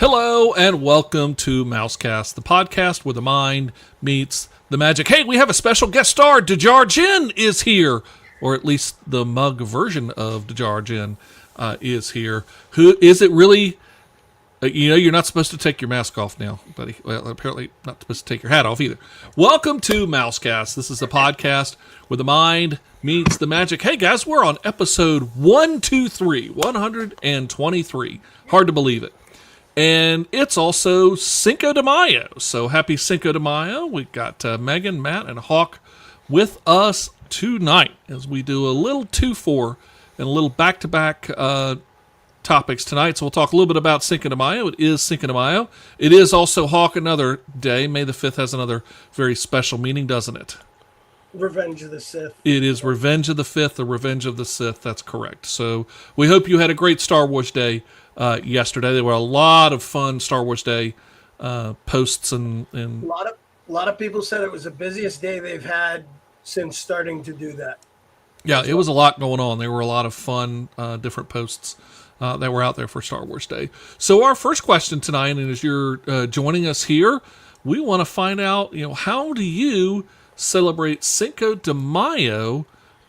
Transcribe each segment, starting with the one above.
Hello and welcome to Mousecast, the podcast where the mind meets the magic. Hey, we have a special guest star. Dejar Jin is here, or at least the mug version of Dejar Jin is here. Who is it really? You're not supposed to take your mask off now, buddy. Well, apparently not supposed to take your hat off either. Welcome to Mousecast. This is the podcast where the mind meets the magic. Hey, guys, we're on episode 123. Hard to believe it. And it's also Cinco de Mayo. So happy Cinco de Mayo. We've got Megan, Matt, and Hawk with us tonight as we do a little 2-4 and a little back-to-back topics tonight. So we'll talk a little bit about Cinco de Mayo. It is Cinco de Mayo. It is also, Hawk, another day. May the 5th has another very special meaning, doesn't it? Revenge of the Sith. It is Revenge of the 5th, the Revenge of the Sith. That's correct. So we hope you had a great Star Wars Day yesterday. There were a lot of fun Star Wars Day posts and a lot of people said it was the busiest day they've had since starting to do that. Yeah, it was a lot going on. There were a lot of fun different posts that were out there for Star Wars Day. So our first question tonight, and as you're joining us here, we want to find out, how do you celebrate Cinco de Mayo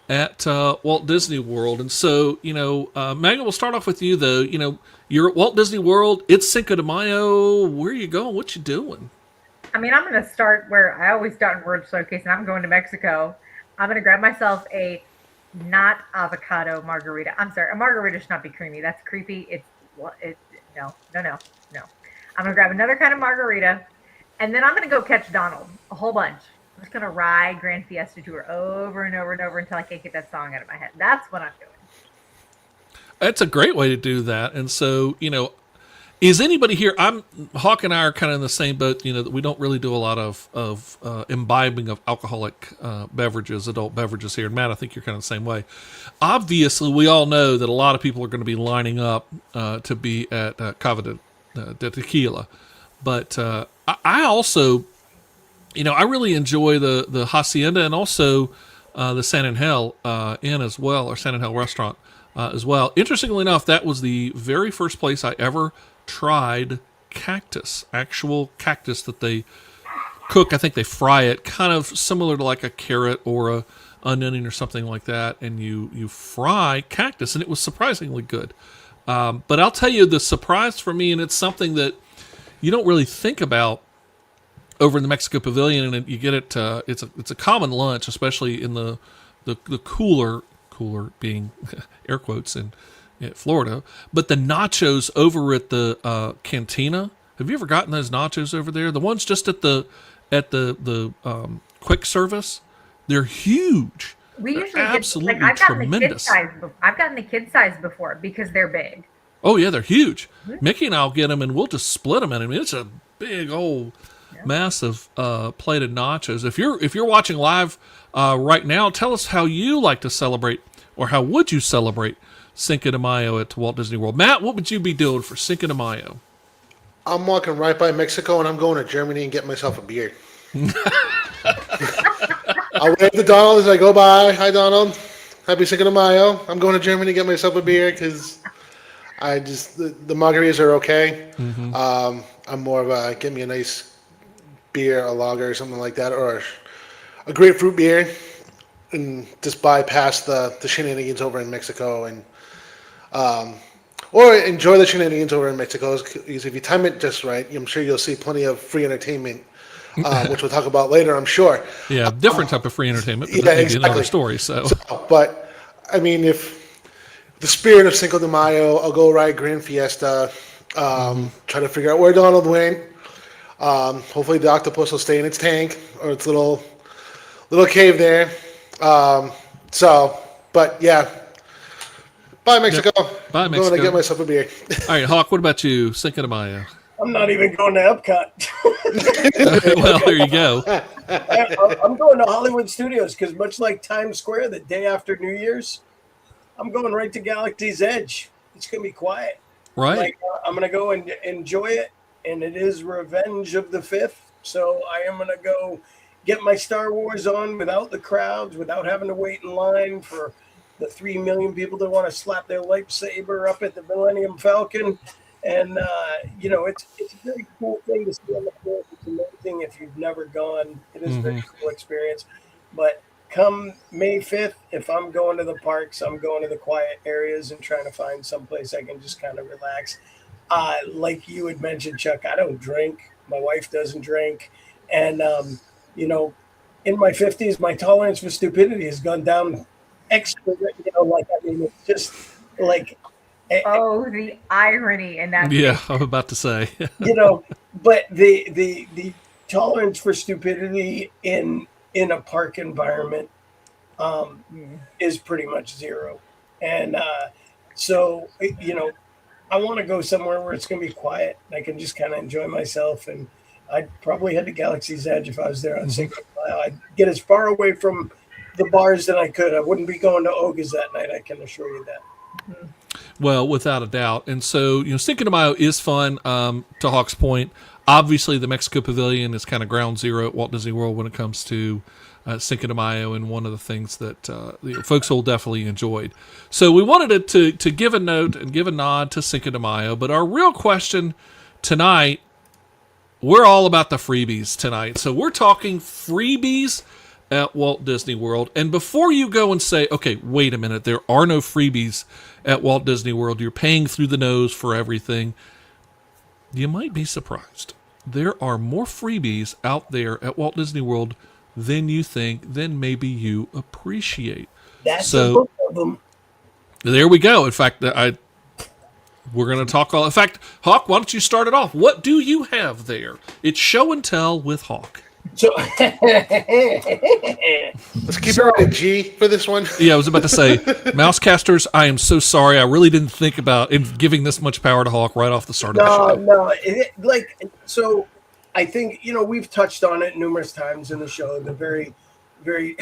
at Walt Disney World? And so, Megan, we'll start off with you, though. You're at Walt Disney World. It's Cinco de Mayo. Where are you going? What you doing? I'm going to start where I always start in Word Showcase, and I'm going to Mexico. I'm going to grab myself a not avocado margarita. I'm sorry, a margarita should not be creamy. That's creepy. No. I'm going to grab another kind of margarita, and then I'm going to go catch Donald, a whole bunch. I'm just going to ride Grand Fiesta Tour over and over and over until I can't get that song out of my head. That's what I'm doing. That's a great way to do that. And so, is anybody here? Hawk and I are kind of in the same boat, that we don't really do a lot of imbibing of alcoholic beverages, adult beverages here. And Matt, I think you're kind of the same way. Obviously, we all know that a lot of people are going to be lining up to be at Cava de Tequila. But I also, I really enjoy the Hacienda and also the San Angel Inn as well, or San Angel restaurant as well. Interestingly enough, that was the very first place I ever tried actual cactus that they cook. I think they fry it, kind of similar to like a carrot or a onion or something like that, and you fry cactus, and it was surprisingly good. But I'll tell you, the surprise for me, and it's something that you don't really think about over in the Mexico Pavilion, and you get it. It's a common lunch, especially in the cooler being air quotes in Florida. But the nachos over at the cantina. Have you ever gotten those nachos over there? The ones just at the quick service. They're huge. We they're usually absolutely get, I've gotten tremendous. I've gotten the kid size before because they're big. Oh yeah, they're huge. Mm-hmm. Mickey and I'll get them, and we'll just split them. And I mean, it's a big old massive plate of nachos. If you're watching live right now, tell us how you like to celebrate, or how would you celebrate Cinco de Mayo at Walt Disney World. Matt, what would you be doing for Cinco de Mayo? I'm walking right by Mexico, and I'm going to Germany and get myself a beer. I'll wave to Donald as I go by. Hi, Donald. Happy Cinco de Mayo. I'm going to Germany to get myself a beer because the margaritas are okay. Mm-hmm. I'm more of a get me a nice beer, a lager or something like that, or a grapefruit beer, and just bypass the shenanigans over in Mexico, and or enjoy the shenanigans over in Mexico, because if you time it just right, I'm sure you'll see plenty of free entertainment, which we'll talk about later, I'm sure. Yeah, different type of free entertainment, but maybe another story. So, but I mean, if the spirit of Cinco de Mayo, I'll go ride Grand Fiesta, try to figure out where Donald went. Hopefully the octopus will stay in its tank or its little cave there. But yeah. Bye, Mexico. Yep. Bye, Mexico. I'm going to get myself a beer. All right, Hawk, what about you? Cinco de Mayo. I'm not even going to Epcot. Well, there you go. I'm going to Hollywood Studios because much like Times Square, the day after New Year's, I'm going right to Galaxy's Edge. It's going to be quiet. Right. I'm going to go and enjoy it, and it is Revenge of the 5th, so I am going to go get my Star Wars on without the crowds, without having to wait in line for the 3 million people that want to slap their lightsaber up at the Millennium Falcon. And it's a very cool thing to see on the floor. It's amazing if you've never gone. It is a very Hmm. cool experience. But come May 5th, if I'm going to the parks, I'm going to the quiet areas and trying to find someplace I can just kind of relax. Like you had mentioned, Chuck, I don't drink. My wife doesn't drink, and you know, in my 50s, my tolerance for stupidity has gone down extra. Like I mean, it's just like eh, Oh, the irony in that Yeah, I'm statement. about to say. you know but the tolerance for stupidity in a park environment um Yeah. is pretty much zero. And so I want to go somewhere where it's going to be quiet and I can just kind of enjoy myself. And I'd probably head to Galaxy's Edge if I was there on Mhm. Cinco de Mayo. I'd get as far away from the bars that I could. I wouldn't be going to Oga's that night, I can assure you that. Mhm. Well, without a doubt. And so, Cinco de Mayo is fun. To Hawk's point, obviously the Mexico Pavilion is kind of ground zero at Walt Disney World when it comes to Cinco de Mayo, and one of the things that folks will definitely enjoyed. So we wanted to give a note and give a nod to Cinco de Mayo, but our real question tonight, we're all about the freebies tonight. So we're talking freebies at Walt Disney World. And before you go and say, okay, wait a minute, there are no freebies at Walt Disney World, you're paying through the nose for everything, you might be surprised. There are more freebies out there at Walt Disney World than you think, than maybe you appreciate. That's a So book of them. there we go. In fact, we're going to talk all. In fact, Hawk, why don't you start it off? What do you have there? It's show and tell with Hawk. So Let's keep So- it rated G for this one. Yeah, I was about to say, Mousecasters, I am so sorry. I really didn't think about giving this much power to Hawk right off the start of the no, show. no. So I think, we've touched on it numerous times in the show. The very, very.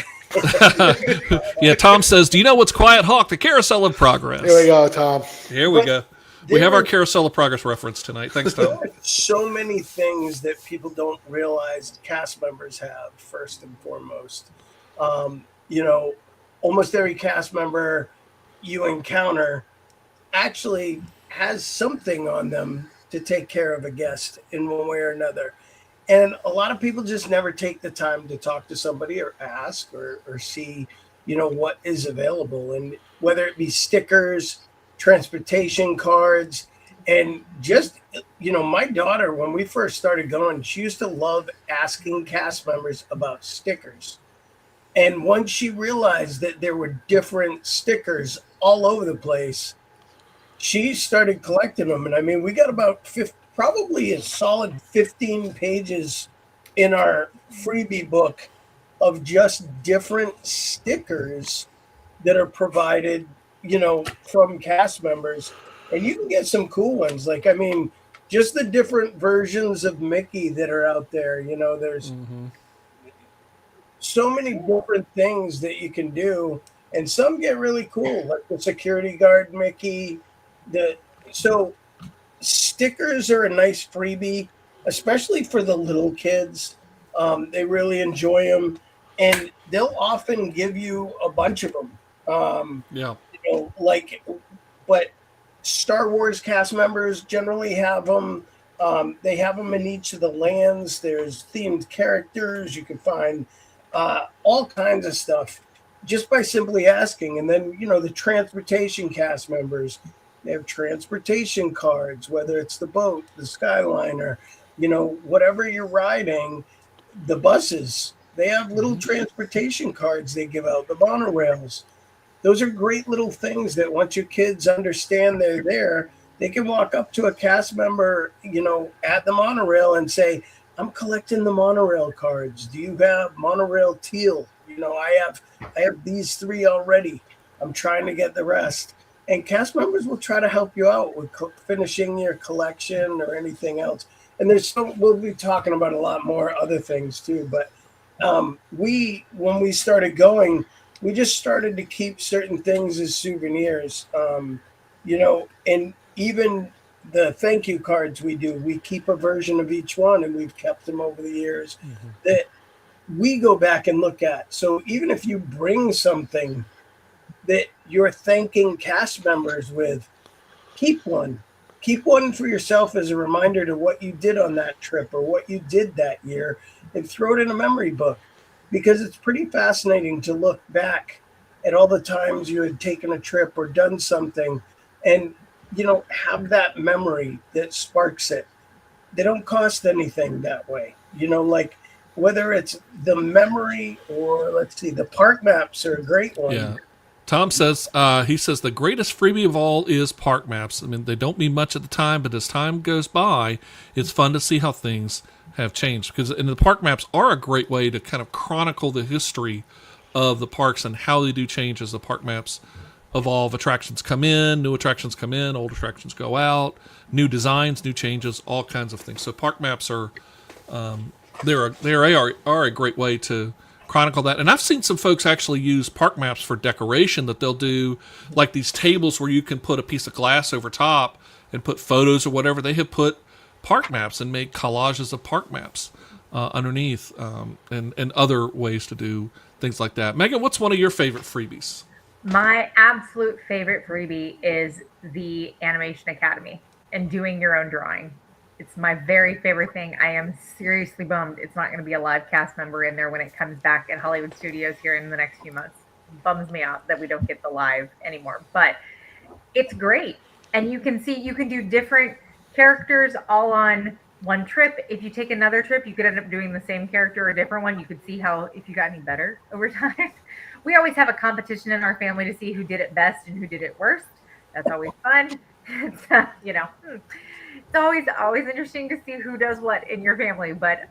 Yeah, Tom says, do you know what's quiet, Hawk? The Carousel of Progress. Here we go, Tom. Here we But go. We have our there- Carousel of Progress reference tonight. Thanks, There Tom. are so many things that people don't realize cast members have, first and foremost. Um, you know, Almost every cast member you encounter actually has something on them to take care of a guest in one way or another. And a lot of people just never take the time to talk to somebody or ask or see, what is available. And whether it be stickers, transportation cards, and just, my daughter, when we first started going, she used to love asking cast members about stickers. And once she realized that there were different stickers all over the place, she started collecting them. And I mean, we got about probably a solid 15 pages in our freebie book of just different stickers that are provided, from cast members. And you can get some cool ones. Like, I mean, just the different versions of Mickey that are out there. There's Mm-hmm. so many different things that you can do, and some get really cool, like the security guard Mickey. The so Stickers are a nice freebie, especially for the little kids. They really enjoy them, and they'll often give you a bunch of them. Yeah. Like, but Star Wars cast members generally have them. They have them in each of the lands. There's themed characters. You can find all kinds of stuff just by simply asking. And then, the transportation cast members, they have transportation cards, whether it's the boat, the Skyliner, whatever you're riding, the buses, they have little transportation cards they give out, the monorails. Those are great little things that once your kids understand they're there, they can walk up to a cast member, at the monorail and say, I'm collecting the monorail cards. Do you have monorail teal? I have these three already. I'm trying to get the rest. And cast members will try to help you out with finishing your collection or anything else. And we'll be talking about a lot more other things too. But when we started going, we just started to keep certain things as souvenirs. And even the thank you cards we keep a version of each one, and we've kept them over the years that we go back and look at. So even if you bring something that you're thanking cast members with, keep one. keep one for yourself as a reminder to what you did on that trip or what you did that year, and throw it in a memory book, because it's pretty fascinating to look back at all the times you had taken a trip or done something, and have that memory that sparks it. They don't cost anything that way, like whether it's the memory or, let's see, the park maps are a great one. Yeah. Tom says, he says the greatest freebie of all is park maps. I mean, they don't mean much at the time, but as time goes by, it's fun to see how things have changed. And the park maps are a great way to kind of chronicle the history of the parks and how they do change as the park maps evolve. Attractions come in, new attractions come in, old attractions go out, new designs, new changes, all kinds of things. So park maps are they are a great way to chronicle that. And I've seen some folks actually use park maps for decoration, that they'll do like these tables where you can put a piece of glass over top and put photos or whatever. They have put park maps and made collages of park maps underneath, and other ways to do things like that. Megan, what's one of your favorite freebies? My absolute favorite freebie is the Animation Academy and doing your own drawing. It's my very favorite thing. I am seriously bummed it's not going to be a live cast member in there when it comes back at Hollywood Studios here in the next few months. Bums me out that we don't get the live anymore, but it's great. And you can do different characters all on one trip. If you take another trip, you could end up doing the same character or a different one. You could see if you got any better over time. We always have a competition in our family to see who did it best and who did it worst. That's always fun. It's always interesting to see who does what in your family. But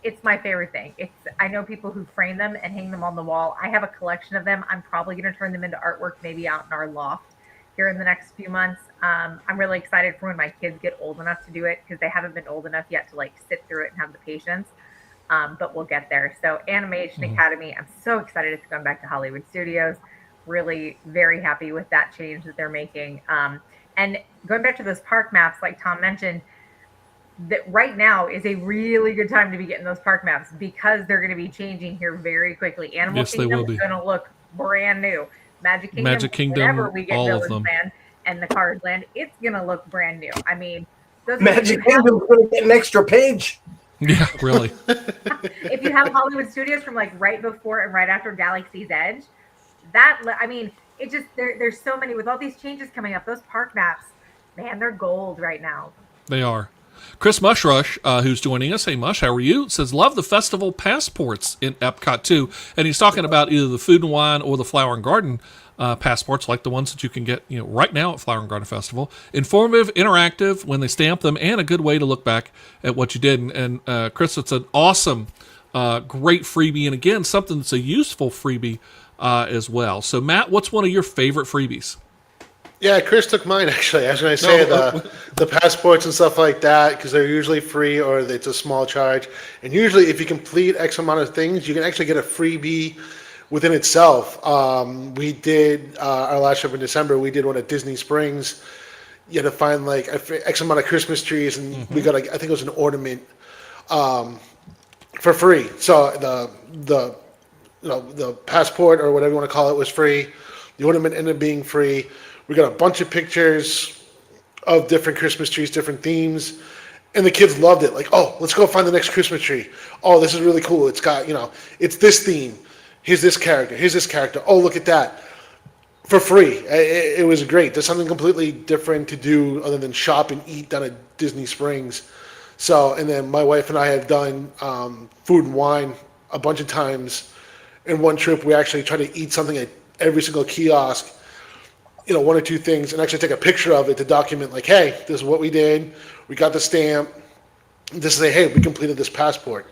it's my favorite thing. I know people who frame them and hang them on the wall. I have a collection of them. I'm probably going to turn them into artwork, maybe out in our loft here in the next few months. I'm really excited for when my kids get old enough to do it, because they haven't been old enough yet to sit through it and have the patience. But we'll get there. So Animation Academy, I'm so excited it's going back to Hollywood Studios. Really very happy with that change that they're making. And going back to those park maps, like Tom mentioned, that right now is a really good time to be getting those park maps, because they're going to be changing here very quickly. Animal Kingdom is going to look brand new. Magic Kingdom, whenever we get Village Land and the Cars Land, it's going to look brand new. I mean, Magic Kingdom's going to get an extra page. Yeah, really. If you have Hollywood Studios from right before and right after Galaxy's Edge, it just there's so many, with all these changes coming up. Those park maps, man, they're gold right now. They are. Chris Mushrush, who's joining us, hey Mush, how are you? Says love the festival passports in Epcot too, and he's talking about either the Food and Wine or the Flower and Garden passports, like the ones that you can get right now at Flower and Garden Festival. Informative, interactive when they stamp them, and a good way to look back at what you did. And Chris, it's an awesome, great freebie, and again, something that's a useful freebie as well. So Matt, what's one of your favorite freebies? Yeah, Chris took mine actually. I was going to say the passports and stuff like that, because they're usually free or it's a small charge. And usually if you complete X amount of things, you can actually get a freebie within itself. We did our last trip in December, we did one at Disney Springs. You had to find X amount of Christmas trees, and we got I think it was an ornament for free. So the passport or whatever you want to call it was free. The ornament ended up being free. We got a bunch of pictures of different Christmas trees, different themes, and the kids loved it. Oh, let's go find the next Christmas tree. Oh, this is really cool. It's got, it's this theme. Here's this character. Here's this character. Oh, look at that. For free. It was great. There's something completely different to do other than shop and eat down at Disney Springs. So, and then my wife and I have done Food and Wine a bunch of times. In one trip, we actually tried to eat something at every single kiosk, one or two things, and actually take a picture of it to document, hey, this is what we did. We got the stamp. Just say, hey, we completed this passport.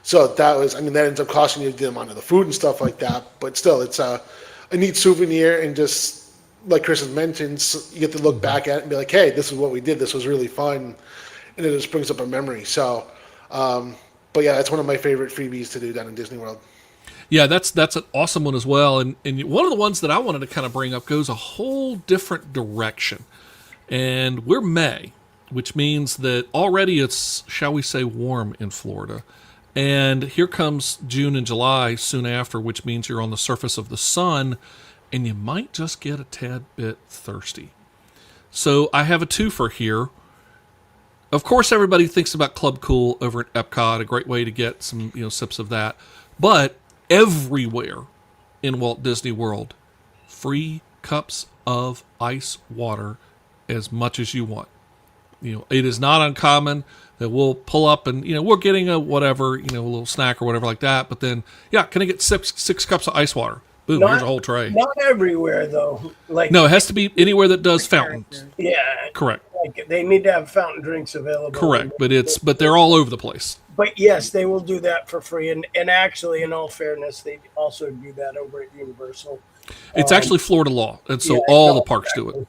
So that was, that ends up costing you the amount of the food and stuff like that. But still, it's a neat souvenir, and just like Chris has mentioned, you get to look back at it and be like, hey, this is what we did. This was really fun. And it just brings up a memory. So, but yeah, that's one of my favorite freebies to do down in Disney World. Yeah, that's an awesome one as well. And one of the ones that I wanted to kind of bring up goes a whole different direction. And we're May, which means that already it's, shall we say, warm in Florida. And here comes June and July soon after, which means you're on the surface of the sun, and you might just get a tad bit thirsty. So I have a twofer here. Of course, everybody thinks about Club Cool over at Epcot, a great way to get some sips of that. But everywhere in Walt Disney World, free cups of ice water as much as you want. It is not uncommon that we'll pull up and we're getting a whatever, a little snack or whatever like that. But then, can I get six cups of ice water? Boom, here's a whole tray. Not everywhere though. No, it has to be anywhere that does fountains. Yeah, correct. Like they need to have fountain drinks available. Correct, but they're all over the place. But yes, they will do that for free. And actually, in all fairness, they also do that over at Universal. It's actually Florida law, and so yeah, all the parks do it.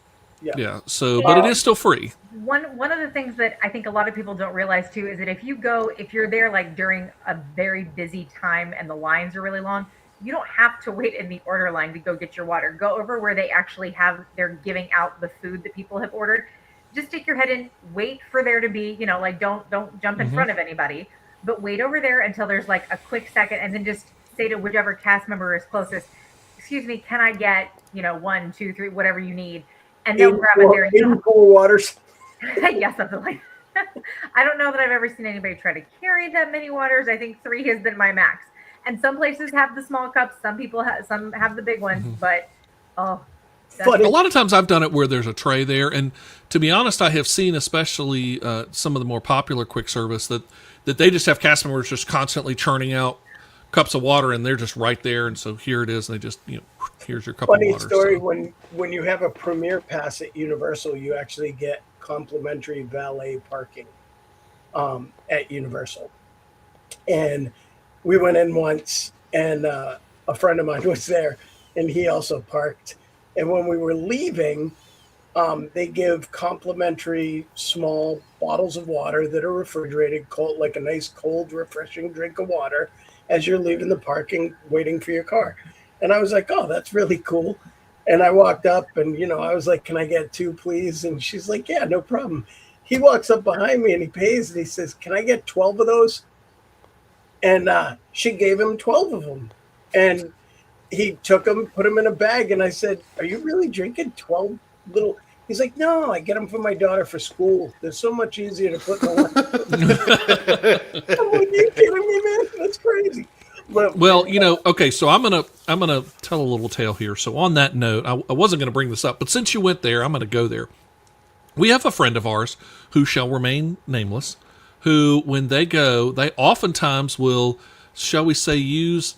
Yeah. So, but it is still free. One of the things that I think a lot of people don't realize too is that if you're there like during a very busy time and the lines are really long, you don't have to wait in the order line to go get your water. Go over where they're giving out the food that people have ordered. Just stick your head in, wait for there to be, like don't jump in front of anybody, but wait over there until there's like a quick second, and then just say to whichever cast member is closest, "Excuse me, can I get 1, 2, 3, whatever you need?" And they'll grab it there. In cool waters. Yeah, something like that. I don't know that I've ever seen anybody try to carry that many waters. I think 3 has been my max. And some places have the small cups. Some have the big ones. But a lot of times I've done it where there's a tray there. And to be honest, I have seen, especially some of the more popular quick service, that they just have cast members just constantly churning out cups of water, and they're just right there. And so here it is, and they just here's your cup of water. Funny story, when you have a premier pass at Universal, you actually get complimentary valet parking at Universal. And we went in once, and a friend of mine was there, and he also parked. And when we were leaving, they give complimentary small bottles of water that are refrigerated, cold, like a nice cold, refreshing drink of water, as you're leaving the parking, waiting for your car. And I was like, "Oh, that's really cool." And I walked up, and I was like, "Can I get 2, please?" And she's like, "Yeah, no problem." He walks up behind me and he pays, and he says, "Can I get 12 of those?" And she gave him 12 of them. And he took them, put them in a bag. And I said, "Are you really drinking 12 little?" He's like, "No, I get them for my daughter for school. They're so much easier to put in the water." I'm like, "Are you kidding me, man? That's crazy." But, well, okay, so I'm gonna tell a little tale here. So on that note, I wasn't gonna bring this up, but since you went there, I'm gonna go there. We have a friend of ours who shall remain nameless, who, when they go, they oftentimes will, shall we say,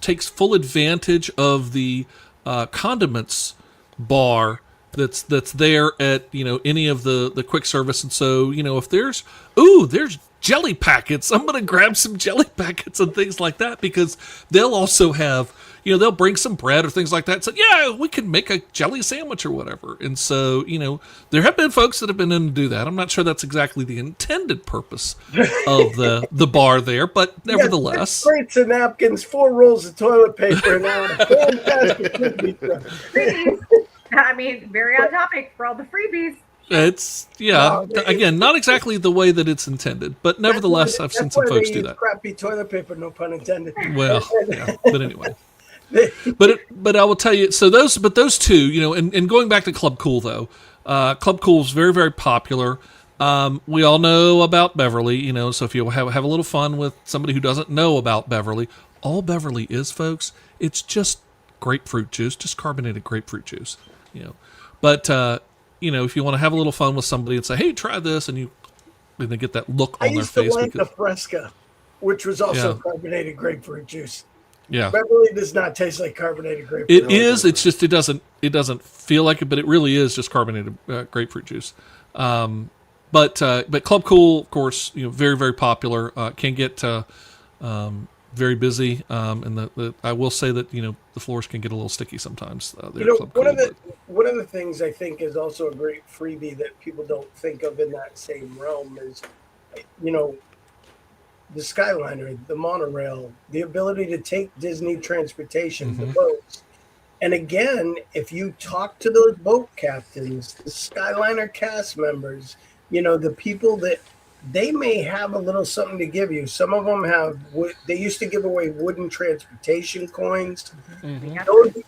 takes full advantage of the condiments bar that's there at any of the quick service. And so if there's jelly packets, I'm gonna grab some jelly packets and things like that, because they'll also have they'll bring some bread or things like that. So we can make a jelly sandwich or whatever. And so there have been folks that have been in to do that. I'm not sure that's exactly the intended purpose of the bar there, but nevertheless, plates and napkins, 4 rolls of toilet paper, and now a fantastic freebies. I mean, very on topic for all the freebies. It's again, not exactly the way that it's intended, but nevertheless, I've seen some folks do that. Crappy toilet paper, no pun intended. Well, but anyway, but I will tell you. So those 2, and going back to Club Cool though, Club Cool is very, very popular. We all know about Beverly, so if you have a little fun with somebody who doesn't know about Beverly, all Beverly is, folks, it's just grapefruit juice, just carbonated grapefruit juice, But if you want to have a little fun with somebody and say, "Hey, try this," and they get that look on their face. I used to like the Fresca, which was also carbonated grapefruit juice. Yeah, Beverly does not taste like carbonated grapefruit. It is. It's just it doesn't feel like it, but it really is just carbonated grapefruit juice. But Club Cool, of course, very, very popular. Can get very busy, and I will say that the floors can get a little sticky sometimes. One of the things I think is also a great freebie that people don't think of in that same realm is, the Skyliner, the monorail, the ability to take Disney transportation, the boats. And again, if you talk to those boat captains, the Skyliner cast members, the people that they may have a little something to give you. Some of them they used to give away wooden transportation coins.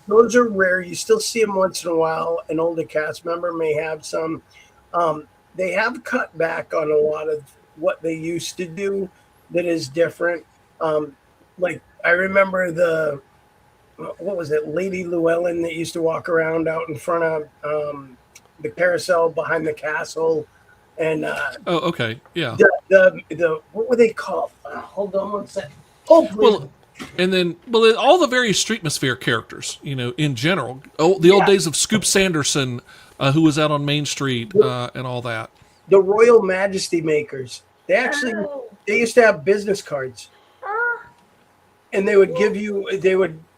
Those are rare. You still see them once in a while. An older cast member may have some. They have cut back on a lot of what they used to do that is different. Um, like I remember what was it, Lady Llewellyn that used to walk around out in front of the carousel behind the castle, and Oh, okay. Yeah. the what were they called? Hold on one sec. Oh, please. Well, and then all the various Streetmosphere characters, in general. Oh, the old Yeah. days of Scoop Sanderson, who was out on Main Street, and all that. The Royal Majesty makers. Oh. They used to have business cards, Ah, and they would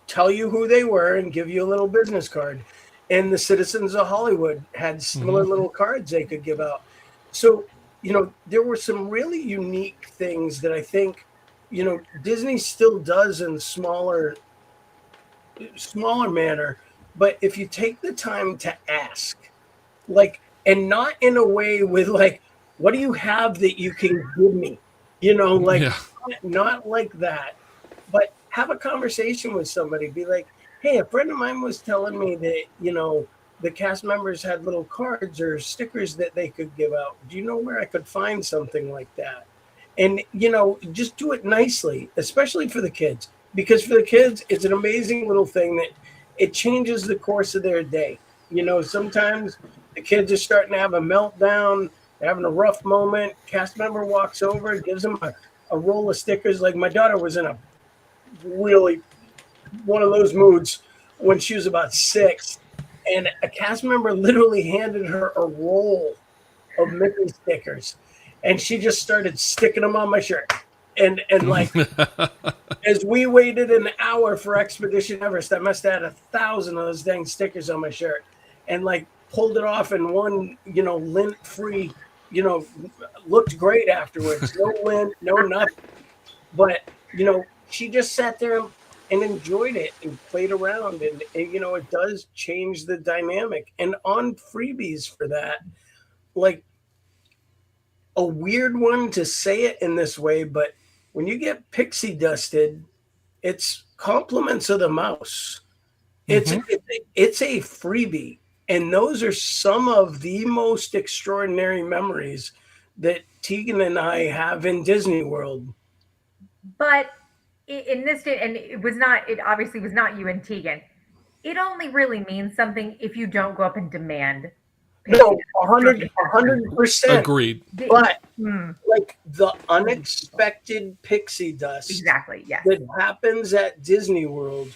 tell you who they were and give you a little business card. And the citizens of Hollywood had similar little cards they could give out. So, there were some really unique things that I think, Disney still does in smaller manner. But if you take the time to ask, like, and not in a way with like, what do you have that you can give me? Like, Yeah. not like that, but have a conversation with somebody. Be like, hey, a friend of mine was telling me that, the cast members had little cards or stickers that they could give out. Do you know where I could find something like that? And, just do it nicely, especially for the kids, because for the kids, it's an amazing little thing that it changes the course of their day. Sometimes the kids are starting to have a meltdown, they're having a rough moment. Cast member walks over, gives them a roll of stickers. Like my daughter was in a really one of those moods when she was about 6, and a cast member literally handed her a roll of Mickey stickers, and she just started sticking them on my shirt. And like, as we waited an hour for Expedition Everest, I must have had 1,000 of those dang stickers on my shirt, and like pulled it off in one, lint free, looked great afterwards. No lint, no nothing. But, she just sat there and enjoyed it and played around. And it does change the dynamic. And on freebies for that, like, a weird one to say it in this way, but when you get pixie dusted, it's compliments of the mouse. It's a freebie. And those are some of the most extraordinary memories that Tegan and I have in Disney World. but in this day, and it obviously was not you and Tegan. It only really means something if you don't go up and demand. No, 100%. Agreed. But like the unexpected pixie dust Exactly. Yes. that happens at Disney World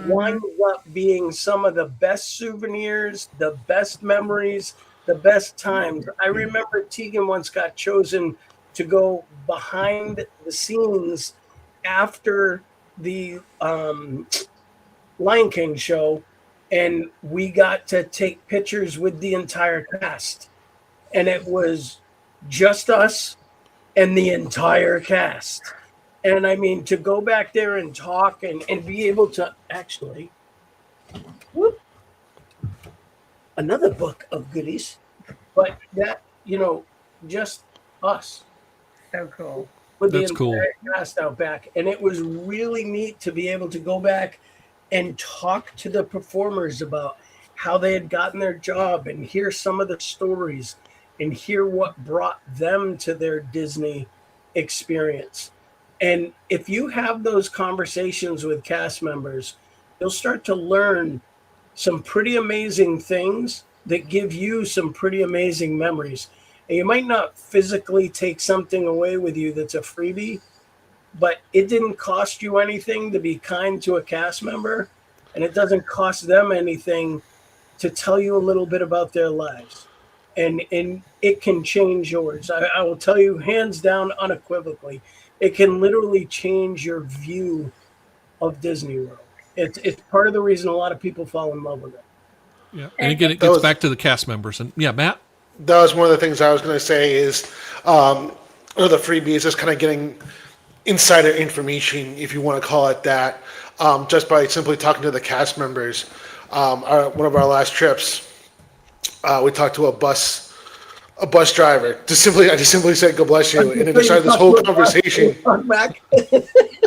winds up being some of the best souvenirs, the best memories, the best times. I remember Tegan once got chosen to go behind the scenes after the Lion King show, and we got to take pictures with the entire cast. And it was just us and the entire cast. And I mean, to go back there and talk and be able to actually, another book of goodies, but that, just us. So cool. With That's the cool. entire cast out back. And it was really neat to be able to go back and talk to the performers about how they had gotten their job and hear some of the stories and hear what brought them to their Disney experience. And if you have those conversations with cast members, you'll start to learn some pretty amazing things that give you some pretty amazing memories. And you might not physically take something away with you that's a freebie, but it didn't cost you anything to be kind to a cast member, and it doesn't cost them anything to tell you a little bit about their lives. And it can change yours. I will tell you hands down, unequivocally, it can literally change your view of Disney World. It's part of the reason a lot of people fall in love with it. Yeah. And again, it gets back to the cast members. And yeah, Matt? That was one of the things I was going to say is the freebies is kind of getting insider information, if you want to call it that, just by simply talking to the cast members. One of our last trips, we talked to a bus driver. I just simply said, "God bless you," and then we started this whole conversation. Back.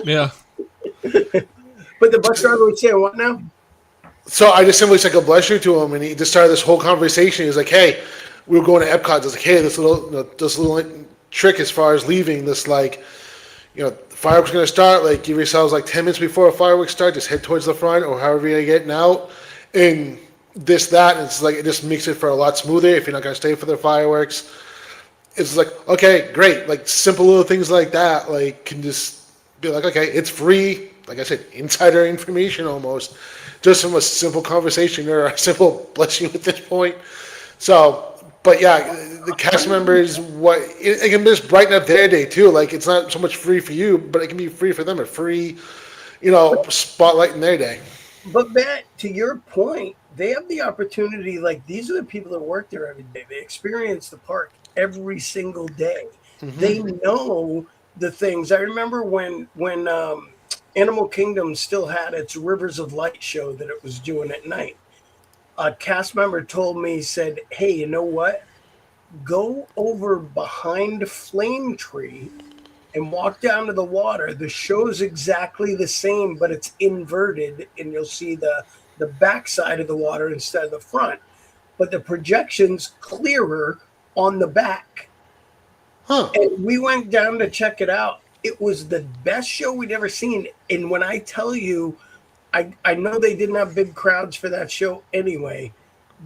Yeah. But the bus driver would say, "What now?" So I just simply said, "God bless you" to him, and he just started this whole conversation. He was like, "Hey, we were going to Epcot. It's like, hey, this little trick as far as leaving. This like, the fireworks are going to start. Like, give yourselves like 10 minutes before a fireworks start. Just head towards the front or however you're getting out, and this that. And it's like it just makes it for a lot smoother if you're not going to stay for the fireworks. It's like, okay, great. Like simple little things like that, like can just be like, okay, it's free. Like I said, insider information almost, just from a simple conversation or a simple bless you at this point. So, but yeah, the cast members, it can just brighten up their day too. Like it's not so much free for you, but it can be free for them. A free, spotlight in their day. But Matt, to your point, they have the opportunity. Like these are the people that work there every day. They experience the park every single day. Mm-hmm. They know the things. I remember when Animal Kingdom still had its Rivers of Light show that it was doing at night. A cast member told me, said, hey, you know what? Go over behind Flame Tree and walk down to the water. The show's exactly the same, but it's inverted, and you'll see the back side of the water instead of the front. But the projection's clearer on the back. Huh. And we went down to check it out. It was the best show we'd ever seen. And when I tell you, I know they didn't have big crowds for that show anyway,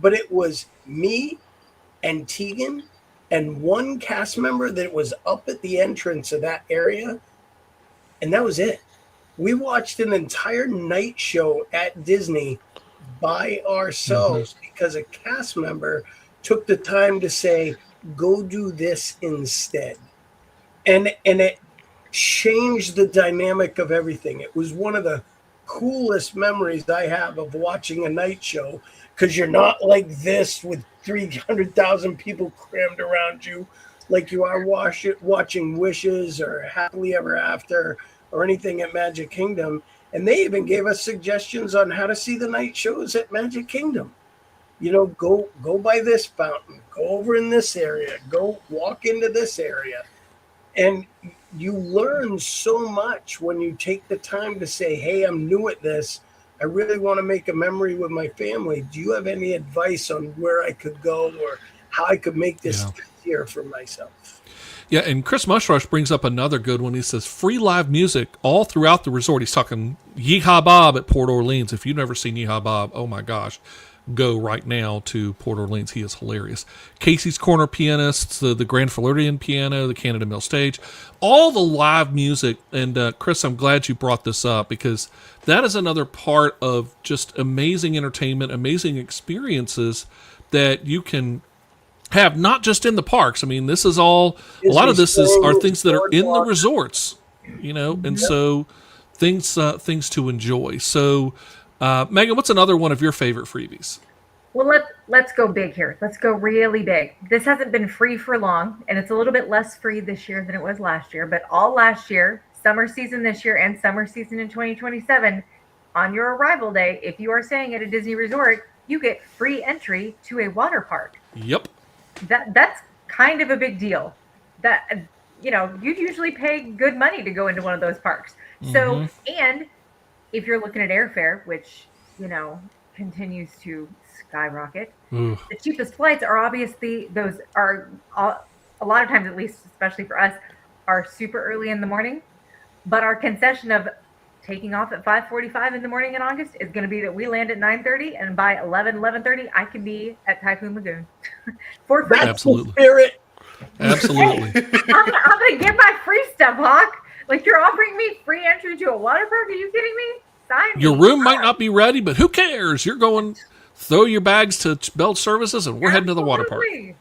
but it was me and Tegan and one cast member that was up at the entrance of that area. And that was it. We watched an entire night show at Disney by ourselves because a cast member took the time to say, go do this instead. And it changed the dynamic of everything. It was one of the coolest memories I have of watching a night show, because you're not like this with 300,000 people crammed around you like you are watching Wishes or Happily Ever After or anything at Magic Kingdom. And they even gave us suggestions on how to see the night shows at Magic Kingdom. Go by this fountain, go over in this area, go walk into this area. And you learn so much when you take the time to say, hey, I'm new at this. I really want to make a memory with my family. Do you have any advice on where I could go or how I could make this easier for myself? Yeah, and Chris Mushrush brings up another good one. He says, free live music all throughout the resort. He's talking Yeehaw Bob at Port Orleans. If you've never seen Yeehaw Bob, oh my gosh, go right now to Port Orleans. He is hilarious. Casey's Corner Pianists, the Grand Floridian Piano, the Canada Mill Stage, all the live music. And Chris, I'm glad you brought this up, because that is another part of just amazing entertainment, amazing experiences that you can have, not just in the parks. I mean, this is all, a lot of this are things that are in the resorts, and so things to enjoy. So, Megan, what's another one of your favorite freebies? Well, let's go big here. Let's go really big. This hasn't been free for long, and it's a little bit less free this year than it was last year. But all last year, summer season this year, and summer season in 2027, on your arrival day, if you are staying at a Disney resort, you get free entry to a water park. Yep. That's kind of a big deal. That you'd usually pay good money to go into one of those parks. So, and if you're looking at airfare, which continues to skyrocket, the cheapest flights are obviously those are a lot of times, at least especially for us, are super early in the morning. But our concession of taking off at 5:45 in the morning in August is going to be that we land at 9:30, and by 11:30 I can be at Typhoon Lagoon for free. Absolutely. Spirit. Absolutely. I'm gonna get my free stuff, Hawk. Like, you're offering me free entry to a water park? Are you kidding me? Sign me. Your room might not be ready, but who cares? You're going, throw your bags to Bell Services, and we're heading to the water park. Take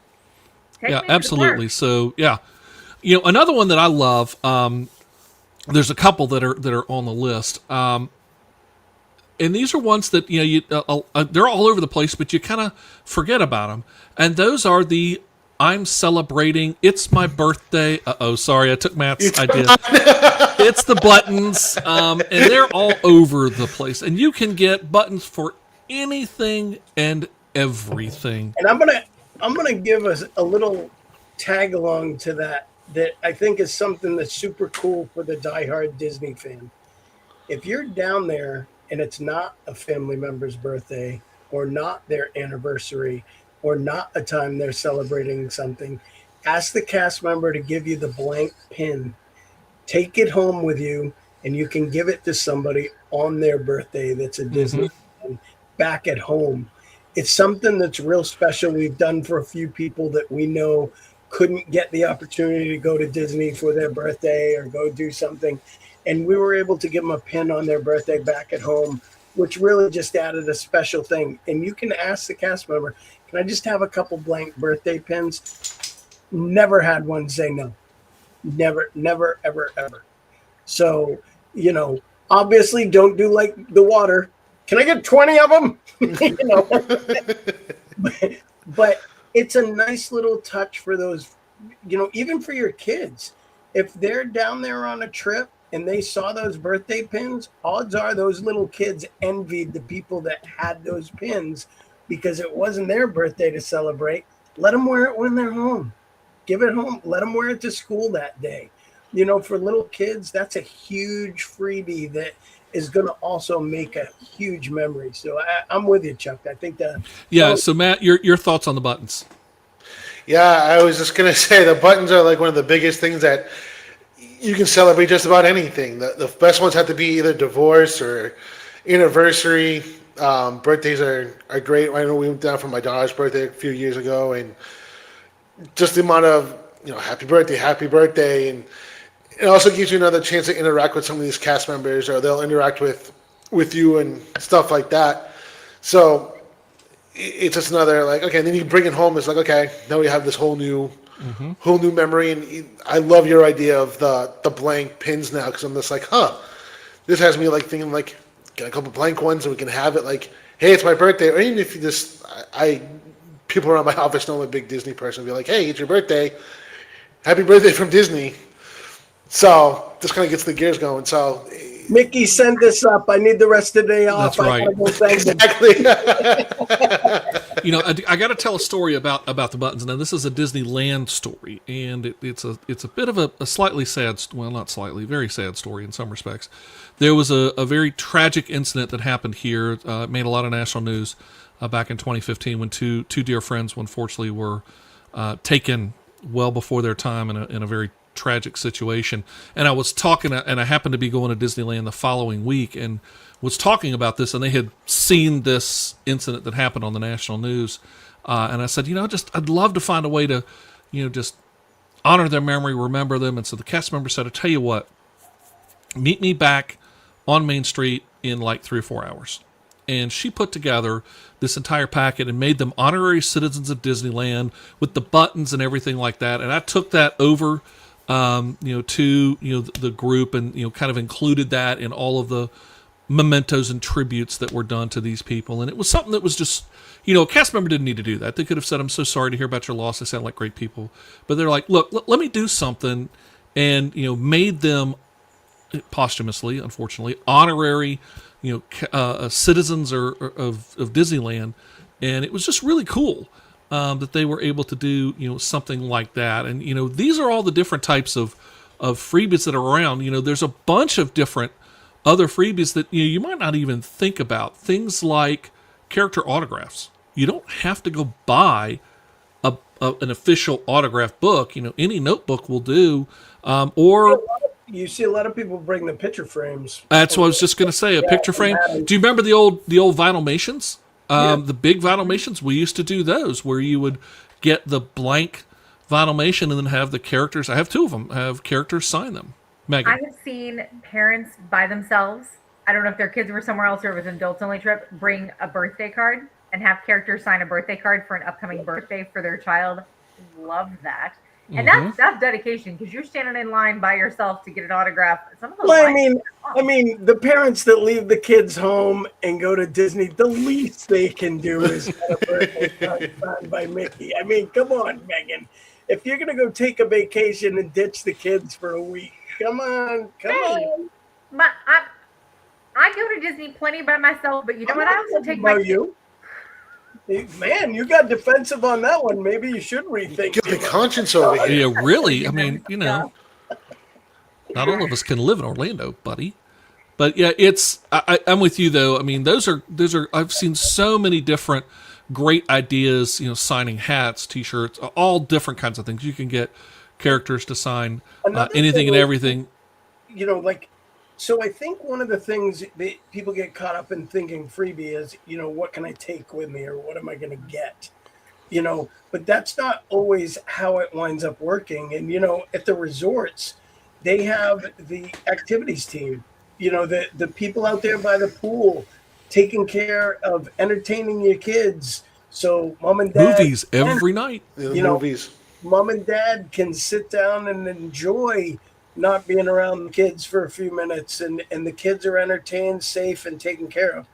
me absolutely. So, yeah. Another one that I love, there's a couple that are on the list. And these are ones that, they're all over the place, but you kind of forget about them. And those are the I'm celebrating, it's my birthday. Sorry, I took Matt's idea. It's the buttons, and they're all over the place. And you can get buttons for anything and everything. And I'm gonna give us a little tag along to that I think is something that's super cool for the diehard Disney fan. If you're down there and it's not a family member's birthday or not their anniversary, or not a time they're celebrating something, ask the cast member to give you the blank pin. Take it home with you, and you can give it to somebody on their birthday that's a Disney fan back at home. It's something that's real special. We've done for a few people that we know couldn't get the opportunity to go to Disney for their birthday or go do something. And we were able to give them a pin on their birthday back at home, which really just added a special thing. And you can ask the cast member, can I just have a couple blank birthday pins? Never had one say no. Never, never, ever, ever. So, obviously don't do like the water. Can I get 20 of them? But it's a nice little touch for those, even for your kids. If they're down there on a trip and they saw those birthday pins, odds are those little kids envied the people that had those pins because it wasn't their birthday to celebrate. Let them wear it when they're home. Give it home. Let them wear it to school that day. For little kids, that's a huge freebie that is going to also make a huge memory. So I'm with you, Chuck. I think that. Yeah. So Matt, your thoughts on the buttons? Yeah, I was just going to say the buttons are like one of the biggest things that you can celebrate just about anything. The best ones have to be either divorce or anniversary. Birthdays are great. I know we went down for my daughter's birthday a few years ago, and just the amount of, happy birthday. And it also gives you another chance to interact with some of these cast members, or they'll interact with you and stuff like that. So it's just another, like, okay, and then you bring it home. It's like, okay, now we have this whole new memory. And I love your idea of the blank pins now, because I'm just like, this has me like thinking, like, get a couple blank ones and we can have it like, hey, it's my birthday. Or even if you just, people around my office know I'm a big Disney person. Be like, hey, it's your birthday. Happy birthday from Disney. So this kind of gets the gears going. So Mickey, send this up. I need the rest of the day off. That's right. Exactly. I got to tell a story about the buttons. Now, this is a Disneyland story, and it's a bit of a slightly sad, well, not slightly, very sad story in some respects. There was a very tragic incident that happened here. Made a lot of national news back in 2015 when two dear friends, unfortunately, were taken well before their time in a very tragic situation. And I was talking, and I happened to be going to Disneyland the following week and was talking about this, and they had seen this incident that happened on the national news. And I said, I'd love to find a way to, just honor their memory, remember them. And so the cast member said, I tell you what, meet me back on Main Street in like 3 or 4 hours. And she put together this entire packet and made them honorary citizens of Disneyland with the buttons and everything like that. And I took that over to the group and kind of included that in all of the mementos and tributes that were done to these people. And it was something that was just, a cast member didn't need to do that. They could have said, I'm so sorry to hear about your loss. They sound like great people. But they're like, look, let me do something, and made them posthumously, unfortunately, honorary citizens of Disneyland. And it was just really cool that they were able to do something like that. And these are all the different types of freebies that are around. There's a bunch of different other freebies that you might not even think about. Things like character autographs. You don't have to go buy an official autograph book. Any notebook will do. Or you see a lot of people bring the picture frames. That's what I was just going to say. A picture frame. Do you remember the old Vinylmations? The big Vinylmations? We used to do those where you would get the blank Vinylmation and then have the characters. I have 2 of them. Have characters sign them. Megan. I have seen parents by themselves. I don't know if their kids were somewhere else or it was an adults only trip. Bring a birthday card and have characters sign a birthday card for an upcoming birthday for their child. Love that. And that's dedication, because you're standing in line by yourself to get an autograph. Some of those I mean, the parents that leave the kids home and go to Disney, the least they can do is get a birthday card signed by Mickey. I mean, come on, Megan. If you're gonna go take a vacation and ditch the kids for a week, come on. I go to Disney plenty by myself, but you know what? I also take my you. Man, you got defensive on that one. Maybe you should rethink. Get the conscience over here. Yeah, really. I mean, not all of us can live in Orlando, buddy. But yeah, I'm with you though. I mean, those are. I've seen so many different great ideas, signing hats, T-shirts, all different kinds of things. You can get characters to sign Another anything thing and is, everything. like, so I think one of the things that people get caught up in thinking freebie is, what can I take with me or what am I going to get? But that's not always how it winds up working. And, at the resorts, they have the activities team, the people out there by the pool taking care of entertaining your kids. So mom and dad, Movies every night. The You know, movies. mom and dad can sit down and enjoy not being around the kids for a few minutes, and the kids are entertained, safe, and taken care of.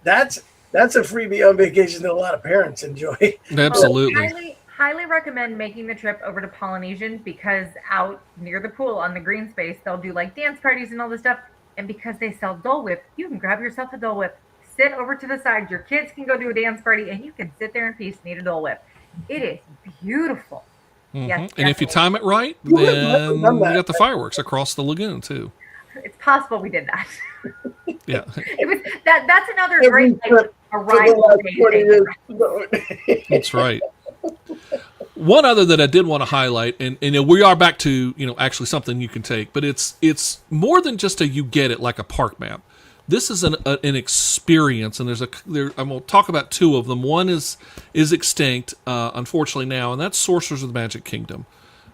That's a freebie on vacation that a lot of parents enjoy. Absolutely. Highly recommend making the trip over to Polynesian, because out near the pool on the green space, they'll do like dance parties and all this stuff. And because they sell Dole Whip, you can grab yourself a Dole Whip, sit over to the side. Your kids can go do a dance party, and you can sit there in peace and eat a Dole Whip. It is beautiful. Mhm. Yes, And if you definitely. time it right, You have then never done you that. got the fireworks across the lagoon too. It's possible we did that. Yeah, It was that's another Every great trip for the arrival last day 20 thing. years. that's right. One other that I did want to highlight, and we are back to actually something you can take, but it's more than just you get it like a park map. This is an experience, and I'm going to talk about two of them. One is extinct, unfortunately now, and that's Sorcerers of the Magic Kingdom.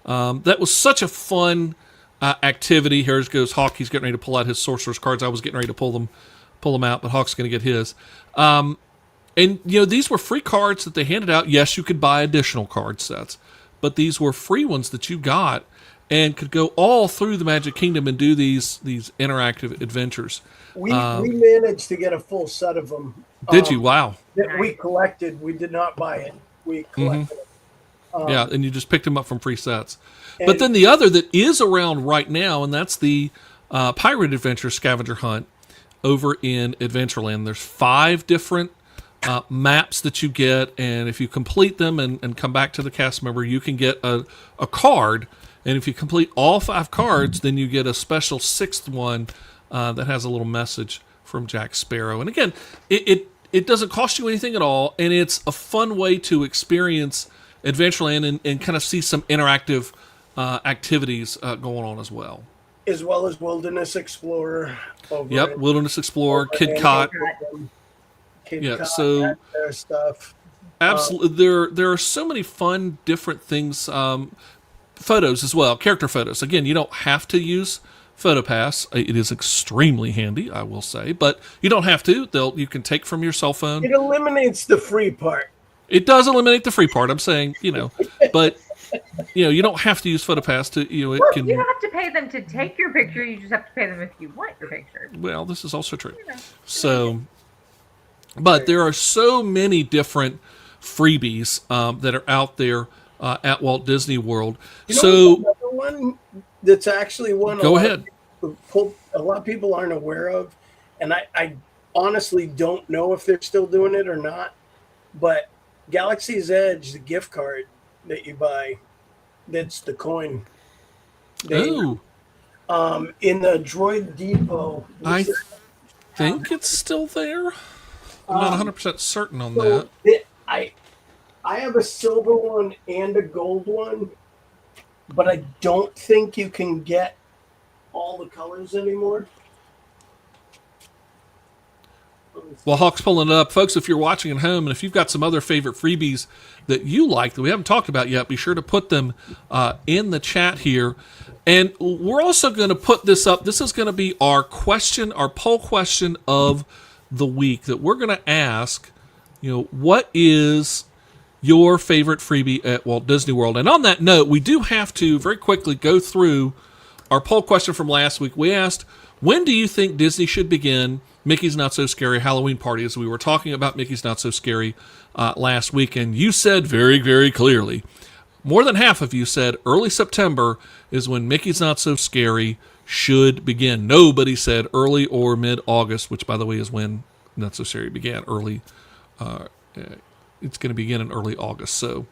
That was such a fun activity. Here goes Hawk. He's getting ready to pull out his Sorcerer's cards. I was getting ready to pull them out, but Hawk's going to get his. And these were free cards that they handed out. Yes, you could buy additional card sets, but these were free ones that you got and could go all through the Magic Kingdom and do these interactive adventures. We managed to get a full set of them. Did you? Wow. That we collected. We did not buy it. We collected it. Yeah, and you just picked them up from free sets. And- But then the other that is around right now, and that's the Pirate Adventure Scavenger Hunt over in Adventureland. There's 5 different maps that you get, and if you complete them and come back to the cast member, you can get a card. And if you complete all 5 cards, then you get a special 6th one that has a little message from Jack Sparrow. And again, it doesn't cost you anything at all, and it's a fun way to experience Adventureland and kind of see some interactive activities going on as well. As well as Wilderness Explorer. Yep, Wilderness Explorer, Kid Cot. Kid Yeah, Cot, so- that their stuff. Absolutely, there are so many fun different things. Photos as well, character photos. Again, you don't have to use PhotoPass. It is extremely handy, I will say, but you don't have to. You can take from your cell phone. It eliminates the free part. It does eliminate the free part. I'm saying, but you don't have to use PhotoPass to, it Well, can. you don't have to pay them to take your picture. You just have to pay them if you want your picture. Well, this is also true. So, but there are so many different freebies that are out there at Walt Disney World. So another one that's actually one. go ahead. A lot of people aren't aware of, and I honestly don't know if they're still doing it or not. But Galaxy's Edge, the gift card that you buy, that's the coin. Oh, In the Droid Depot. I think it's still there. I'm not 100% certain on So that. I have a silver one and a gold one, but I don't think you can get all the colors anymore. Well, Hawk's pulling it up. Folks, if you're watching at home and if you've got some other favorite freebies that you like that we haven't talked about yet, be sure to put them in the chat here. And we're also going to put this up. This is going to be our poll question of the week that we're going to ask, what is your favorite freebie at Walt Disney World? And on that note, we do have to very quickly go through our poll question from last week. We asked, when do you think Disney should begin Mickey's Not So Scary Halloween Party? As we were talking about Mickey's Not So Scary last week, and you said very, very clearly, more than half of you said early September is when Mickey's Not So Scary should begin. Nobody said early or mid-August, which, by the way, is when Not So Scary began. It's going to begin in early August. So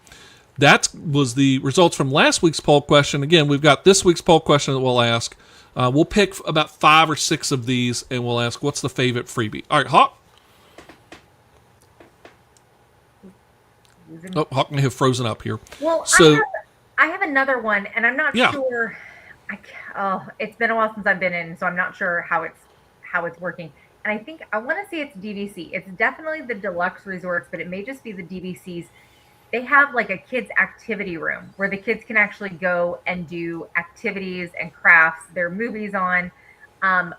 that was the results from last week's poll question. Again, we've got this week's poll question that we'll ask. We'll pick about 5 or 6 of these, and we'll ask, what's the favorite freebie? All right, Hawk? Oh, Hawk may have frozen up here. Well, So I have another one, and I'm not Yeah. sure. It's been a while since I've been in, so I'm not sure how it's working. And I think I want to say it's DVC. It's definitely the deluxe resorts, but it may just be the DVCs. They have like a kids activity room where the kids can actually go and do activities and crafts. There are movies on.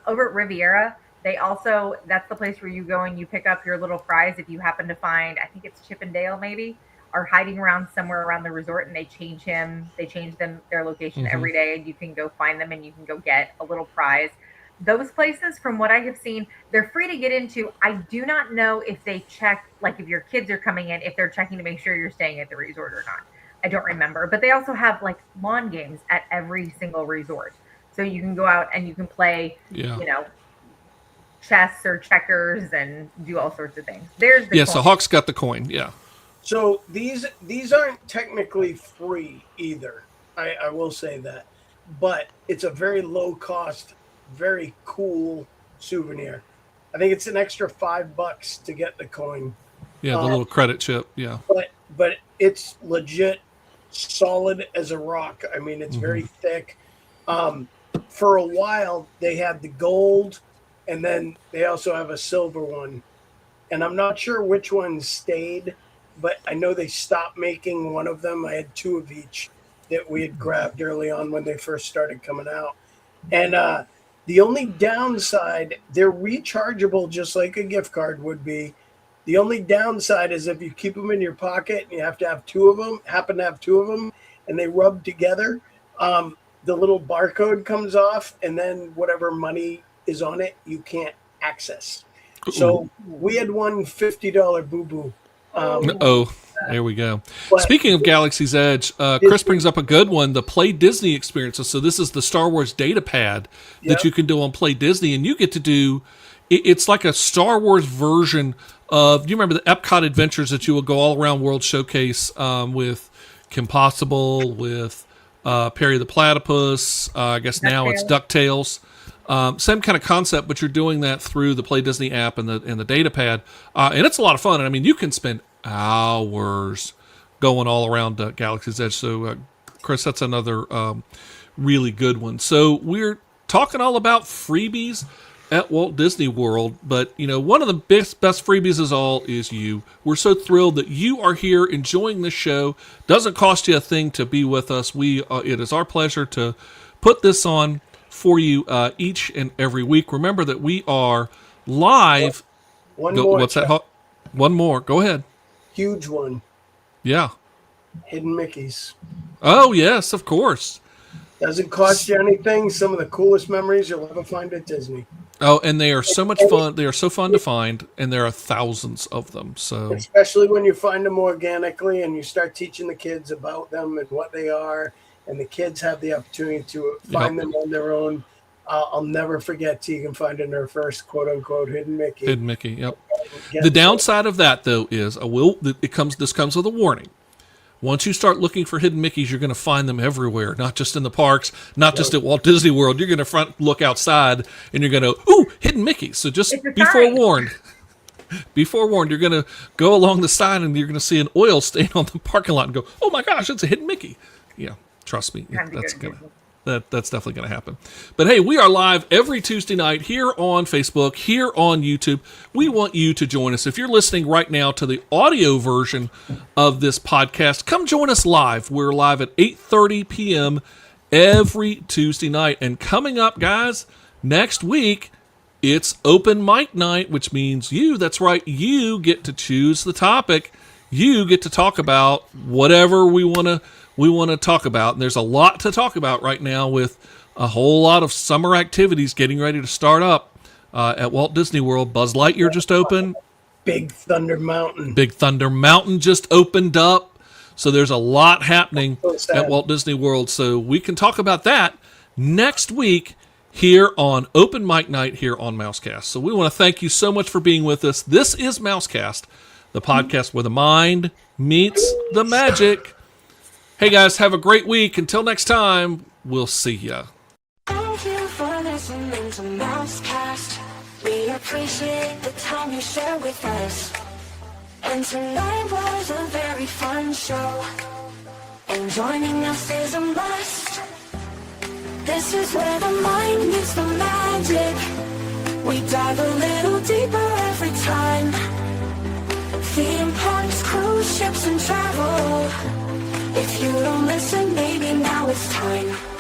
Over at Riviera, that's the place where you go and you pick up your little prize if you happen to find, I think it's Chippendale maybe, are hiding around somewhere around the resort, and they change their location every day, and you can go find them and you can go get a little prize. Those places, from what I have seen, they're free to get into. I do not know if they check, like if your kids are coming in, if they're checking to make sure you're staying at the resort or not. I don't remember. But they also have like lawn games at every single resort. So you can go out and you can play, chess or checkers and do all sorts of things. There's the so Hawk's got the coin. Yeah. So these aren't technically free either. I will say that. But it's a very low cost, very cool souvenir. I think it's an extra $5 to get the coin. Yeah, the little credit chip. Yeah. But it's legit solid as a rock. I mean, it's very thick. For a while, they had the gold, and then they also have a silver one. And I'm not sure which one stayed, but I know they stopped making one of them. I had two of each that we had grabbed early on when they first started coming out. And the only downside, they're rechargeable just like a gift card would be. The only downside is if you keep them in your pocket and you happen to have two of them, and they rub together, the little barcode comes off, and then whatever money is on it, you can't access. So we had one $50 boo-boo. There we go. But Speaking of Galaxy's Edge, Chris brings up a good one, the Play Disney experiences. So this is the Star Wars data pad that you can do on Play Disney, and you get to do, it's like a Star Wars version of, do you remember the Epcot adventures that you will go all around World Showcase with Kim Possible, with Perry the Platypus, I guess now it's DuckTales. Same kind of concept, but you're doing that through the Play Disney app and the data pad, and it's a lot of fun. And I mean, you can spend hours going all around Galaxy's Edge. So, Chris, that's another really good one. So we're talking all about freebies at Walt Disney World, but one of the best freebies is you. We're so thrilled that you are here enjoying this show. Doesn't cost you a thing to be with us. It is our pleasure to put this on for you each and every week. Remember that we are live. One more. What's that? One more. Go ahead. Huge one. Yeah. Hidden Mickeys. Oh, yes, of course. Doesn't cost you anything. Some of the coolest memories you'll ever find at Disney. Oh, and they are so much fun. They are so fun to find, and there are thousands of them. So, especially when you find them organically and you start teaching the kids about them and what they are, and the kids have the opportunity to find them on their own. I'll never forget Tegan finding her first quote-unquote hidden Mickey. Hidden Mickey, yep. The downside of that, though, is this comes with a warning. Once you start looking for hidden Mickeys, you're going to find them everywhere, not just in the parks, not just at Walt Disney World. You're going to look outside, and you're going to, ooh, hidden Mickeys. So just be forewarned. Be forewarned. You're going to go along the side, and you're going to see an oil stain on the parking lot and go, oh, my gosh, it's a hidden Mickey. Yeah, trust me. That's definitely going to happen. But hey, we are live every Tuesday night here on Facebook, here on YouTube. We want you to join us. If you're listening right now to the audio version of this podcast, come join us live. We're live at 8:30 p.m. every Tuesday night. And coming up, guys, next week, it's open mic night, which means that's right, you get to choose the topic. You get to talk about whatever we want to talk about. And there's a lot to talk about right now with a whole lot of summer activities getting ready to start up at Walt Disney World. Buzz Lightyear just opened. Big Thunder Mountain just opened up. So there's a lot happening at Walt Disney World. So we can talk about that next week here on Open Mic Night here on Mousecast. So we want to thank you so much for being with us. This is Mousecast, the podcast where the mind meets the magic. Hey guys, have a great week. Until next time, we'll see ya. Thank you for listening to Mousecast. We appreciate the time you share with us. And tonight was a very very fun show, and joining us is a must. This is where the mind meets the magic. We dive a little deeper every time. Theme parks, cruise ships, and travel. If you don't listen, maybe now it's time.